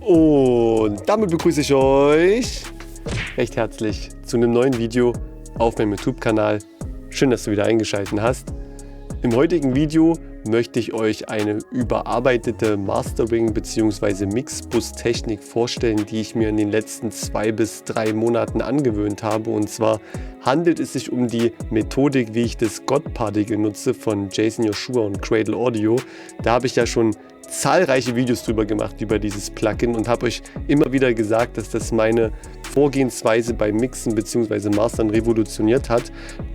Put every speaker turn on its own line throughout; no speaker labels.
Und damit begrüße ich euch recht herzlich zu einem neuen Video auf meinem YouTube-Kanal. Schön, dass du wieder eingeschaltet hast. Im heutigen Video möchte ich euch eine überarbeitete Mastering- bzw. Mixbus-Technik vorstellen, die ich mir in den letzten 2 bis 3 Monaten angewöhnt habe. Und zwar handelt es sich um die Methodik, wie ich das God Particle nutze von Jason Joshua und Cradle Audio. Da habe ich ja schon zahlreiche Videos drüber gemacht, über dieses Plugin, und habe euch immer wieder gesagt, dass das meine Vorgehensweise beim Mixen bzw. Mastern revolutioniert hat.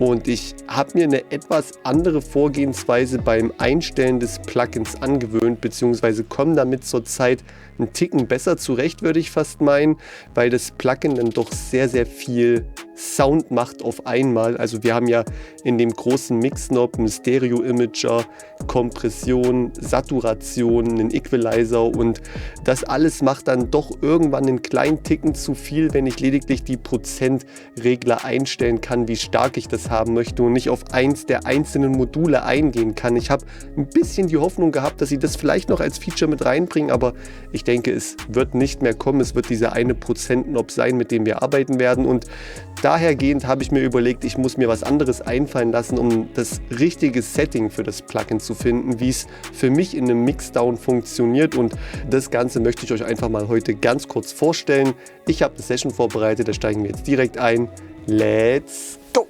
Und ich habe mir eine etwas andere Vorgehensweise beim Einstellen des Plugins angewöhnt, bzw. komme damit zurzeit einen Ticken besser zurecht, würde ich fast meinen, weil das Plugin dann doch sehr, sehr viel Sound macht auf einmal. Also wir haben ja in dem großen Mix-Knob einen Stereo-Imager, Kompression, Saturation, einen Equalizer, und das alles macht dann doch irgendwann einen kleinen Ticken zu viel, wenn ich lediglich die Prozentregler einstellen kann, wie stark ich das haben möchte, und nicht auf eins der einzelnen Module eingehen kann. Ich habe ein bisschen die Hoffnung gehabt, dass sie das vielleicht noch als Feature mit reinbringen, aber ich denke, es wird nicht mehr kommen. Es wird dieser eine Prozent-Knob sein, mit dem wir arbeiten werden, und dahergehend habe ich mir überlegt, ich muss mir was anderes einfallen lassen, um das richtige Setting für das Plugin zu finden, wie es für mich in einem Mixdown funktioniert, und das Ganze möchte ich euch einfach mal heute ganz kurz vorstellen. Ich habe eine Session vorbereitet, da steigen wir jetzt direkt ein. Let's go!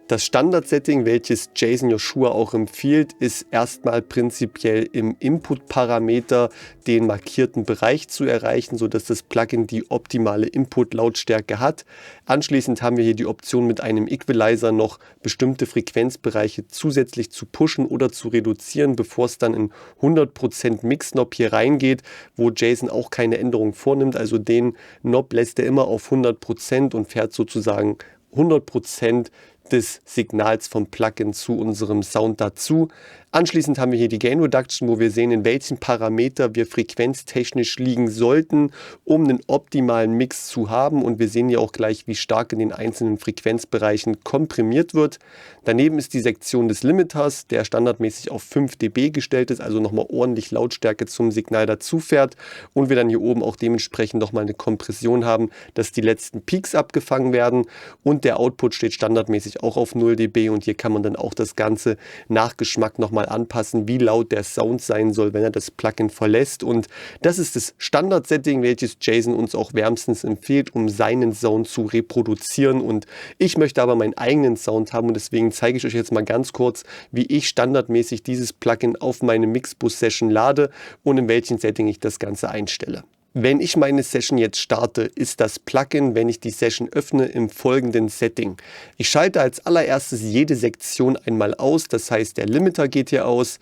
Das Standard-Setting, welches Jason Joshua auch empfiehlt, ist erstmal prinzipiell im Input-Parameter den markierten Bereich zu erreichen, sodass das Plugin die optimale Input-Lautstärke hat. Anschließend haben wir hier die Option, mit einem Equalizer noch bestimmte Frequenzbereiche zusätzlich zu pushen oder zu reduzieren, bevor es dann in 100% Mix-Knob hier reingeht, wo Jason auch keine Änderung vornimmt. Also den Knob lässt er immer auf 100% und fährt sozusagen 100% des Signals vom Plugin zu unserem Sound dazu. Anschließend haben wir hier die Gain Reduction, wo wir sehen, in welchen Parameter wir frequenztechnisch liegen sollten, um einen optimalen Mix zu haben, und wir sehen hier auch gleich, wie stark in den einzelnen Frequenzbereichen komprimiert wird. Daneben ist die Sektion des Limiters, der standardmäßig auf 5 dB gestellt ist, also nochmal ordentlich Lautstärke zum Signal dazu fährt, und wir dann hier oben auch dementsprechend nochmal eine Kompression haben, dass die letzten Peaks abgefangen werden, und der Output steht standardmäßig auch auf 0 dB, und hier kann man dann auch das Ganze nach Geschmack nochmal anpassen, wie laut der Sound sein soll, wenn er das Plugin verlässt. Und das ist das Standard-Setting, welches Jason uns auch wärmstens empfiehlt, um seinen Sound zu reproduzieren. Und ich möchte aber meinen eigenen Sound haben, und deswegen zeige ich euch jetzt mal ganz kurz, wie ich standardmäßig dieses Plugin auf meine Mixbus-Session lade und in welchem Setting ich das Ganze einstelle. Wenn ich meine Session jetzt starte, ist das Plugin, wenn ich die Session öffne, im folgenden Setting. Ich schalte als allererstes jede Sektion einmal aus, das heißt, der Limiter geht hier aus,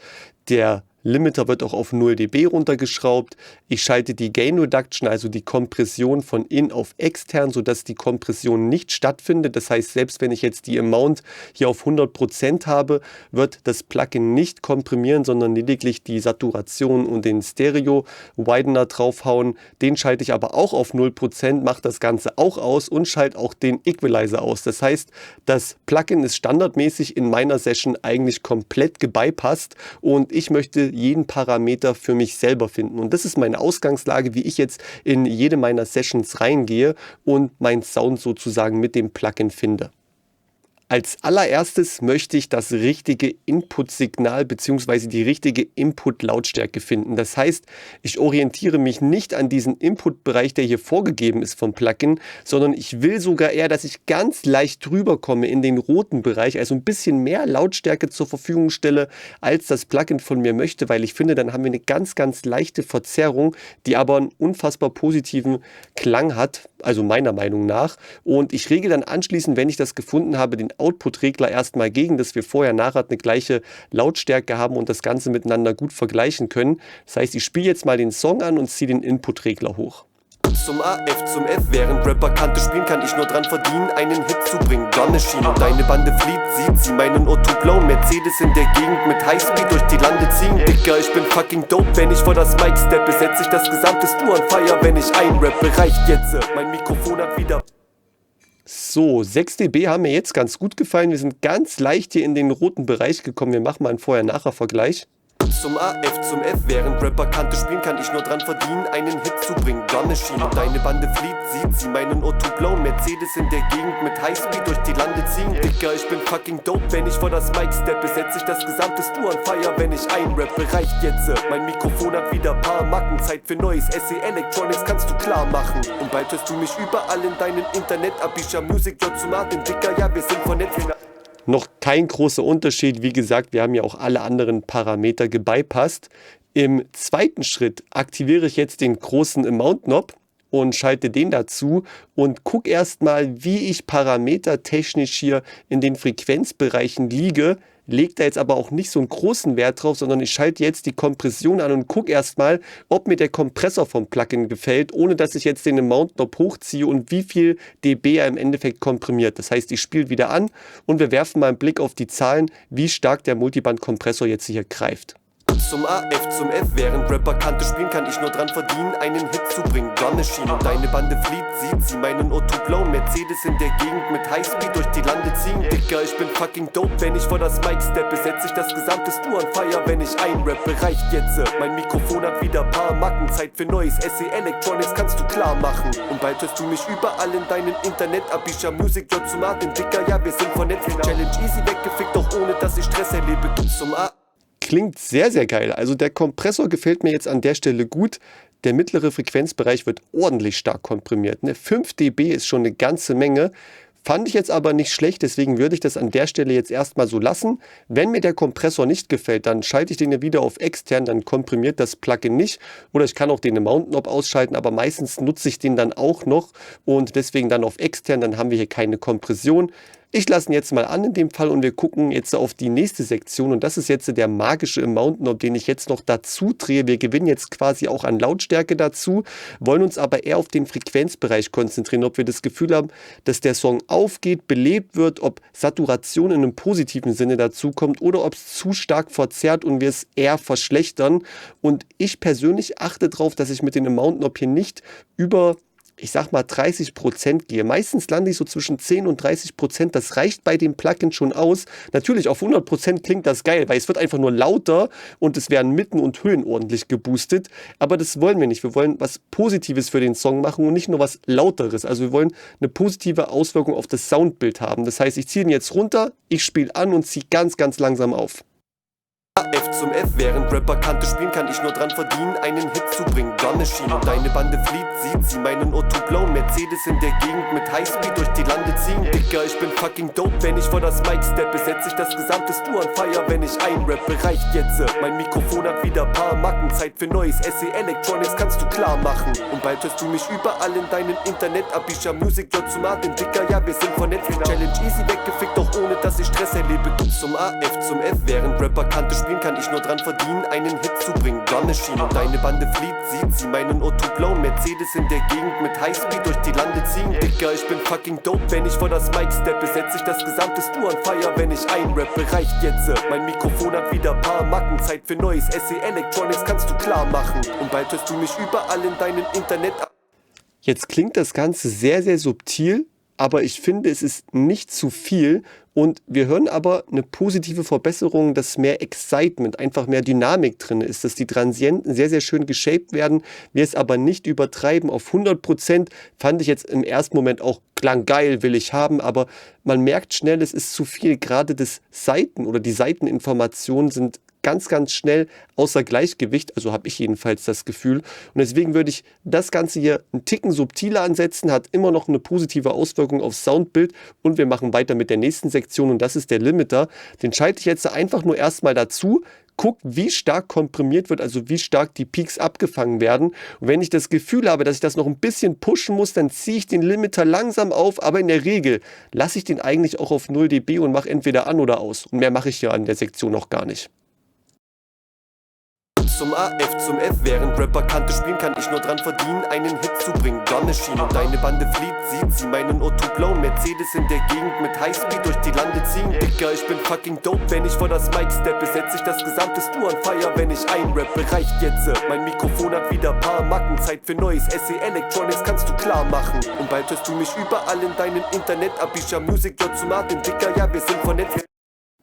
der Limiter wird auch auf 0 dB runtergeschraubt. Ich schalte die Gain Reduction, also die Kompression, von in auf extern, sodass die Kompression nicht stattfindet. Das heißt, selbst wenn ich jetzt die Amount hier auf 100% habe, wird das Plugin nicht komprimieren, sondern lediglich die Saturation und den Stereo-Widener draufhauen. Den schalte ich aber auch auf 0%, mache das Ganze auch aus und schalte auch den Equalizer aus. Das heißt, das Plugin ist standardmäßig in meiner Session eigentlich komplett gebypasst, und ich möchte jeden Parameter für mich selber finden. Und das ist meine Ausgangslage, wie ich jetzt in jede meiner Sessions reingehe und meinen Sound sozusagen mit dem Plugin finde. Als allererstes möchte ich das richtige Input-Signal bzw. die richtige Input-Lautstärke finden. Das heißt, ich orientiere mich nicht an diesen Input-Bereich, der hier vorgegeben ist vom Plugin, sondern ich will sogar eher, dass ich ganz leicht drüber komme in den roten Bereich, also ein bisschen mehr Lautstärke zur Verfügung stelle, als das Plugin von mir möchte, weil ich finde, dann haben wir eine ganz, ganz leichte Verzerrung, die aber einen unfassbar positiven Klang hat, also meiner Meinung nach. Und ich regle dann anschließend, wenn ich das gefunden habe, den Output-Regler erstmal gegen, dass wir vorher nachher eine gleiche Lautstärke haben und das Ganze miteinander gut vergleichen können. Das heißt, ich spiele jetzt mal den Song an und ziehe den Input-Regler hoch.
Zum A, F zum F, während Rapper Kante spielen, kann ich nur dran verdienen, einen Hit zu bringen. Gun Machine und deine Bande flieht, sieht sie meinen O2 blauen Mercedes in der Gegend mit Highspeed durch die Lande ziehen. Dicker, ich bin fucking dope, wenn ich vor das Mic steppe, setz ich das gesamte Stu an Fire, wenn ich einrappe. Reicht jetzt, mein Mikrofon hat wieder...
So, 6 dB haben mir jetzt ganz gut gefallen. Wir sind ganz leicht hier in den roten Bereich gekommen. Wir machen mal einen Vorher-Nachher-Vergleich.
Zum AF, zum F, während Rapper Kante spielen, kann ich nur dran verdienen, einen Hit zu bringen. Gun Machine und deine Bande flieht, sieht sie meinen O2 blauen Mercedes in der Gegend mit Highspeed durch die Lande ziehen. Dicker, ich bin fucking dope, wenn ich vor das Mic steppe, setz ich das gesamte Stu an Fire, wenn ich einrappe, reicht jetzt. Mein Mikrofon hat wieder paar Macken, Zeit für neues SE Electronics kannst du klar machen. Und bald hörst du mich überall in deinem Internet, Abisha Music, J zu Martin, Dicker, ja, wir sind vernetzt.
Noch kein großer Unterschied. Wie gesagt, wir haben ja auch alle anderen Parameter gebypasst. Im zweiten Schritt aktiviere ich jetzt den großen Amount Knob und schalte den dazu und gucke erstmal, wie ich parametertechnisch hier in den Frequenzbereichen liege. Lege da jetzt aber auch nicht so einen großen Wert drauf, sondern ich schalte jetzt die Kompression an und gucke erstmal, ob mir der Kompressor vom Plugin gefällt, ohne dass ich jetzt den Amount Knob hochziehe und wie viel dB er im Endeffekt komprimiert. Das heißt, ich spiele wieder an und wir werfen mal einen Blick auf die Zahlen, wie stark der Multiband-Kompressor jetzt hier greift.
Zum AF, zum F, während Rapper Kante spielen, kann ich nur dran verdienen, einen Hit zu bringen. Gun Machine und deine Bande flieht, sieht sie meinen O2 blauen Mercedes in der Gegend mit Highspeed durch die Lande ziehen. Dicker, ich bin fucking dope, wenn ich vor das Mic steppe, setz ich das gesamte Stu an Fire, wenn ich einrappe, reicht jetzt. Mein Mikrofon hat wieder paar Macken, Zeit für neues SE Electronics kannst du klar machen. Und bald hörst du mich überall in deinem Internet, Abisha Music, J zu Martin, Dicker, ja, wir sind vernetzt. Challenge easy weggefickt, doch ohne dass ich Stress erlebe. Zum A.
Klingt sehr, sehr geil. Also der Kompressor gefällt mir jetzt an der Stelle gut. Der mittlere Frequenzbereich wird ordentlich stark komprimiert. 5 dB ist schon eine ganze Menge. Fand ich jetzt aber nicht schlecht, deswegen würde ich das an der Stelle jetzt erstmal so lassen. Wenn mir der Kompressor nicht gefällt, dann schalte ich den ja wieder auf extern, dann komprimiert das Plugin nicht. Oder ich kann auch den Amount Knob ausschalten, aber meistens nutze ich den dann auch noch und deswegen dann auf extern, dann haben wir hier keine Kompression. Ich lasse ihn jetzt mal an in dem Fall und wir gucken jetzt auf die nächste Sektion und das ist jetzt der magische Amount Knob, den ich jetzt noch dazu drehe. Wir gewinnen jetzt quasi auch an Lautstärke dazu, wollen uns aber eher auf den Frequenzbereich konzentrieren, ob wir das Gefühl haben, dass der Song aufgeht, belebt wird, ob Saturation in einem positiven Sinne dazu kommt oder ob es zu stark verzerrt und wir es eher verschlechtern. Und ich persönlich achte darauf, dass ich mit dem Amount Knob hier nicht über, ich sag mal 30% gehe. Meistens lande ich so zwischen 10 und 30%. Das reicht bei dem Plugin schon aus. Natürlich auf 100% klingt das geil, weil es wird einfach nur lauter und es werden Mitten und Höhen ordentlich geboostet. Aber das wollen wir nicht. Wir wollen was Positives für den Song machen und nicht nur was Lauteres. Also wir wollen eine positive Auswirkung auf das Soundbild haben. Das heißt, ich ziehe ihn jetzt runter, ich spiele an und ziehe ganz, ganz langsam auf.
F zum F, während Rapper Kante spielen, kann ich nur dran verdienen, einen Hit zu bringen. Gun Machine und deine Bande flieht, sieht sie meinen O2 blauen Mercedes in der Gegend mit Highspeed durch die Lande ziehen. Dicker, ich bin fucking dope, wenn ich vor das Mic steppe, setz ich das gesamte Stu an Fire, wenn ich einrappe, reicht jetzt. Mein Mikrofon hat wieder paar Macken, Zeit für neues SE Electronics kannst du klar machen. Und bald hörst du mich überall in deinem Internet, Abisha Music, J zu Martin, Dicker, ja, wir sind vernetzt. Challenge easy weggefickt, doch ohne dass ich Stress erlebe. Zum AF, zum F, während Rapper Kante spielen, kann ich nur dran verdienen, einen Hit zu bringen. Gun Machine und deine Bande flieht, sieht sie meinen O2 blauen Mercedes in der Gegend mit Highspeed durch die Lande ziehen. Dicker, ich bin fucking dope, wenn ich vor das Mic steppe, setz ich das gesamte Stu an Fire, wenn ich einrappe, reicht jetzt. Mein Mikrofon hat wieder paar Macken, Zeit für neues SE Electronics kannst du klar machen. Und bald hörst du mich überall in deinem Internet.
Jetzt klingt das Ganze sehr, sehr subtil, aber ich finde, es ist nicht zu viel und wir hören aber eine positive Verbesserung, dass mehr Excitement, einfach mehr Dynamik drin ist, dass die Transienten sehr, sehr schön geshaped werden, wir es aber nicht übertreiben auf 100%, fand ich jetzt im ersten Moment auch, klang geil, will ich haben, aber man merkt schnell, es ist zu viel, gerade das Seiten- oder die Seiteninformationen sind ganz, ganz schnell außer Gleichgewicht, also habe ich jedenfalls das Gefühl. Und deswegen würde ich das Ganze hier einen Ticken subtiler ansetzen, hat immer noch eine positive Auswirkung aufs Soundbild und wir machen weiter mit der nächsten Sektion und das ist der Limiter. Den schalte ich jetzt einfach nur erstmal dazu, guckt, wie stark komprimiert wird, also wie stark die Peaks abgefangen werden. Und wenn ich das Gefühl habe, dass ich das noch ein bisschen pushen muss, dann ziehe ich den Limiter langsam auf, aber in der Regel lasse ich den eigentlich auch auf 0 dB und mache entweder an oder aus. Und mehr mache ich ja an der Sektion noch gar nicht.
Zum AF, zum F, während Rapper Kante spielen, kann ich nur dran verdienen, einen Hit zu bringen. Gun Machine und deine Bande flieht, sieht sie meinen O2 blauen Mercedes in der Gegend mit Highspeed durch die Lande ziehen. Dicker, ich bin fucking dope, wenn ich vor das Mic steppe, setz ich das gesamte Stu an Fire, wenn ich einrappe, reicht jetzt. Mein Mikrofon hat wieder paar Macken, Zeit für neues SE Electronics kannst du klar machen. Und bald hörst du mich überall in deinem Internet, Abisha Music, J zu Martin, Dicker, ja, wir sind vernetzt.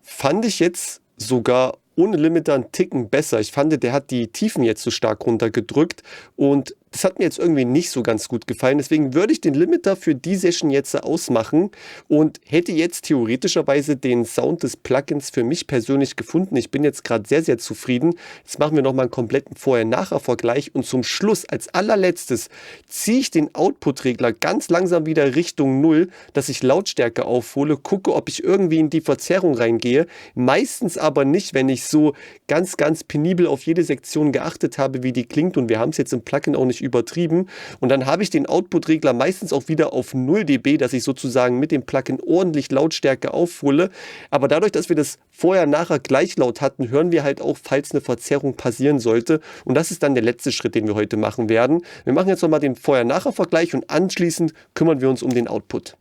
Fand ich jetzt sogar ohne Limiter einen Ticken besser. Ich fand, der hat die Tiefen jetzt so stark runtergedrückt und das hat mir jetzt irgendwie nicht so ganz gut gefallen. Deswegen würde ich den Limiter für die Session jetzt ausmachen und hätte jetzt theoretischerweise den Sound des Plugins für mich persönlich gefunden. Ich bin jetzt gerade sehr, sehr zufrieden. Jetzt machen wir nochmal einen kompletten Vorher-Nachher-Vergleich und zum Schluss als allerletztes ziehe ich den Output-Regler ganz langsam wieder Richtung 0, dass ich Lautstärke aufhole, gucke, ob ich irgendwie in die Verzerrung reingehe. Meistens aber nicht, wenn ich so ganz, ganz penibel auf jede Sektion geachtet habe, wie die klingt, und wir haben es jetzt im Plugin auch nicht übertrieben, und dann habe ich den Output-Regler meistens auch wieder auf 0 dB, dass ich sozusagen mit dem Plugin ordentlich Lautstärke aufhole, aber dadurch, dass wir das vorher-nachher gleich laut hatten, hören wir halt auch, falls eine Verzerrung passieren sollte, und das ist dann der letzte Schritt, den wir heute machen werden. Wir machen jetzt nochmal den Vorher-Nachher-Vergleich und anschließend kümmern wir uns um den Output.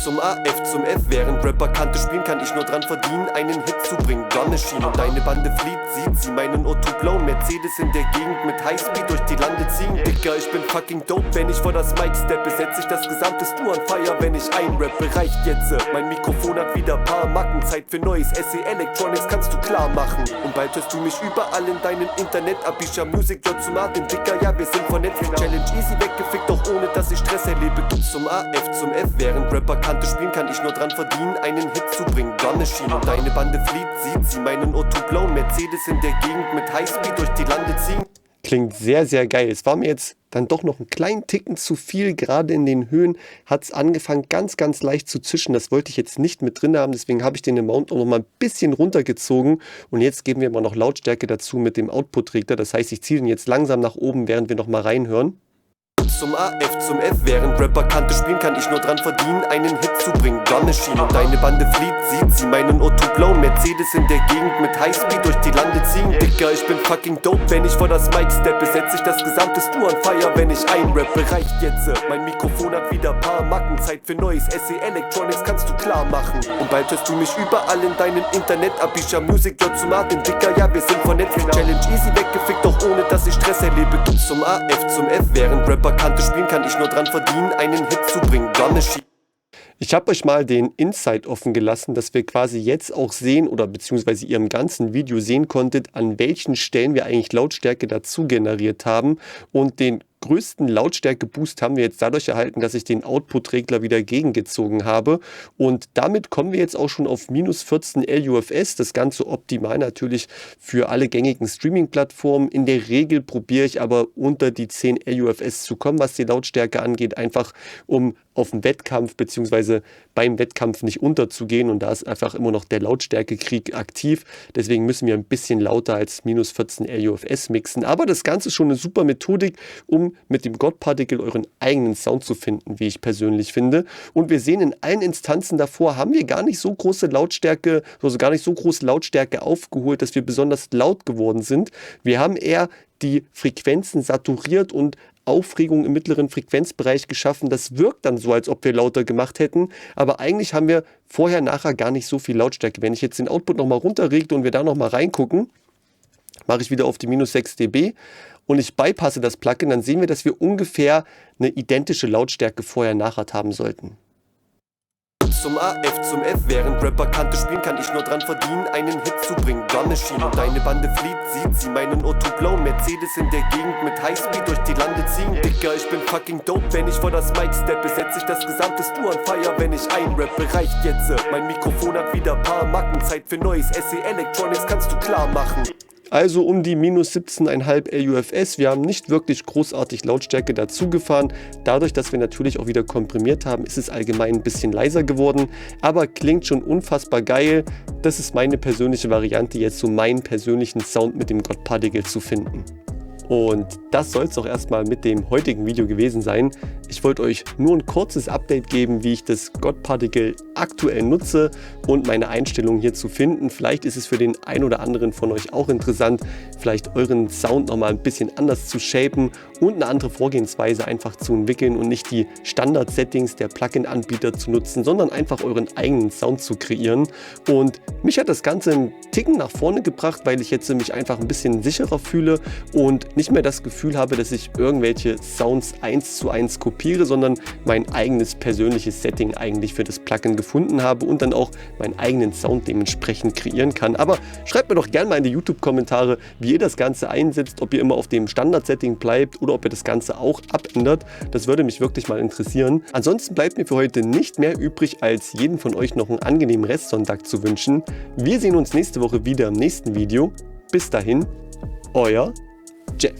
Zum AF, zum F, während Rapper Kante spielen, kann ich nur dran verdienen, einen Hit zu bringen. Gun Machine und deine Bande flieht, sieht sie meinen O2 blauen Mercedes in der Gegend mit Highspeed durch die Lande ziehen. Dicker, ich bin fucking dope, wenn ich vor das Mic steppe, setz ich das gesamte Stu an Fire, wenn ich einrappe, reicht jetzt. Mein Mikrofon hat wieder paar Macken, Zeit für Neues, SE Electronics kannst du klar machen. Und bald hörst du mich überall in deinem Internet, Abisha Music, J zu Martin, Dicker, ja wir sind vernetzt. Challenge easy weggefickt, doch ohne dass ich Stress erlebe. Zum AF, zum F, während Rapper Kante spielen, kann ich nur dran verdienen, einen Hit zu bringen. Gun Machine und deine Bande flieht, sieht sie meinen O2 blauen Mercedes in der Gegend mit Highspeed durch die Lande ziehen.
Klingt sehr, sehr geil. Es war mir jetzt dann doch noch einen kleinen Ticken zu viel. Gerade in den Höhen hat es angefangen, ganz, ganz leicht zu zischen. Das wollte ich jetzt nicht mit drin haben. Deswegen habe ich den Amount auch noch mal ein bisschen runtergezogen. Und jetzt geben wir mal noch Lautstärke dazu mit dem Output-Regler. Das heißt, ich ziehe ihn jetzt langsam nach oben, während wir noch mal reinhören.
Zum AF, zum F, während Rapper Kante spielen, kann ich nur dran verdienen, einen Hit zu bringen. Gun Machine und deine Bande flieht, sieht sie meinen O2 blauen Mercedes in der Gegend mit Highspeed durch die Lande ziehen. Dicker, ich bin fucking dope, wenn ich vor das Mic steppe, setz ich das gesamte Stu an Fire, wenn ich einrappe, reicht jetzt. Mein Mikrofon hat wieder paar Macken, Zeit für Neues, SE Electronics kannst du klar machen. Und bald hörst du mich überall in deinem Internet, Abisha Music, J zu Martin, Dicker, ja wir sind vernetzt. Challenge easy weggefickt, doch ohne dass ich Stress erlebe. Zum AF, zum F, während Rapper Kante spielen, kann ich nur dran verdienen, einen Hit zu bringen. Gun Machine.
Ich habe euch mal den Insight offen gelassen, dass wir quasi jetzt auch sehen oder beziehungsweise ihr im ganzen Video sehen konntet, an welchen Stellen wir eigentlich Lautstärke dazu generiert haben, und den größten Lautstärke-Boost haben wir jetzt dadurch erhalten, dass ich den Output-Regler wieder gegengezogen habe, und damit kommen wir jetzt auch schon auf minus 14 LUFS, das Ganze optimal natürlich für alle gängigen Streaming-Plattformen. In der Regel probiere ich aber unter die 10 LUFS zu kommen, was die Lautstärke angeht, einfach um auf dem Wettkampf bzw. beim Wettkampf nicht unterzugehen, und da ist einfach immer noch der Lautstärkekrieg aktiv, deswegen müssen wir ein bisschen lauter als minus 14 LUFS mixen, aber das Ganze ist schon eine super Methodik, um mit dem God Particle euren eigenen Sound zu finden, wie ich persönlich finde. Und wir sehen, in allen Instanzen davor haben wir gar nicht so große Lautstärke, also gar nicht so große Lautstärke aufgeholt, dass wir besonders laut geworden sind. Wir haben eher die Frequenzen saturiert und Aufregung im mittleren Frequenzbereich geschaffen. Das wirkt dann so, als ob wir lauter gemacht hätten, aber eigentlich haben wir vorher, nachher gar nicht so viel Lautstärke. Wenn ich jetzt den Output nochmal runterregle und wir da nochmal reingucken, mache ich wieder auf die minus 6 dB und ich bypasse das Plugin, dann sehen wir, dass wir ungefähr eine identische Lautstärke vorher-nachher haben sollten.
Zum AF, zum F, während Rapper Kante spielen, kann ich nur dran verdienen, einen Hit zu bringen. Gun Machine und deine Bande flieht, sieht sie meinen O2 blauen Mercedes in der Gegend mit Highspeed durch die Lande ziehen. Dicker, ich bin fucking dope, wenn ich vor das Mic steppe, setz ich das gesamte Stu an Fire, wenn ich einrappe, reicht jetzt. Mein Mikrofon hat wieder paar Macken, Zeit für Neues, SE Electronics kannst du klar machen.
Also um die minus 17,5 LUFS. Wir haben nicht wirklich großartig Lautstärke dazu gefahren. Dadurch, dass wir natürlich auch wieder komprimiert haben, ist es allgemein ein bisschen leiser geworden. Aber klingt schon unfassbar geil. Das ist meine persönliche Variante, jetzt so meinen persönlichen Sound mit dem God Particle zu finden. Und das soll es auch erstmal mit dem heutigen Video gewesen sein. Ich wollte euch nur ein kurzes Update geben, wie ich das God Particle aktuell nutze und meine Einstellungen hier zu finden. Vielleicht ist es für den einen oder anderen von euch auch interessant, vielleicht euren Sound nochmal ein bisschen anders zu shapen und eine andere Vorgehensweise einfach zu entwickeln und nicht die Standard-Settings der Plugin-Anbieter zu nutzen, sondern einfach euren eigenen Sound zu kreieren. Und mich hat das Ganze einen Ticken nach vorne gebracht, weil ich jetzt mich einfach ein bisschen sicherer fühle und nicht mehr das Gefühl habe, dass ich irgendwelche Sounds 1:1 kopiere kopiere, sondern mein eigenes persönliches Setting eigentlich für das Plugin gefunden habe und dann auch meinen eigenen Sound dementsprechend kreieren kann. Aber schreibt mir doch gerne mal in die YouTube-Kommentare, wie ihr das Ganze einsetzt, ob ihr immer auf dem Standard-Setting bleibt oder ob ihr das Ganze auch abändert. Das würde mich wirklich mal interessieren. Ansonsten bleibt mir für heute nicht mehr übrig, als jedem von euch noch einen angenehmen Restsonntag zu wünschen. Wir sehen uns nächste Woche wieder im nächsten Video. Bis dahin, euer Jeff.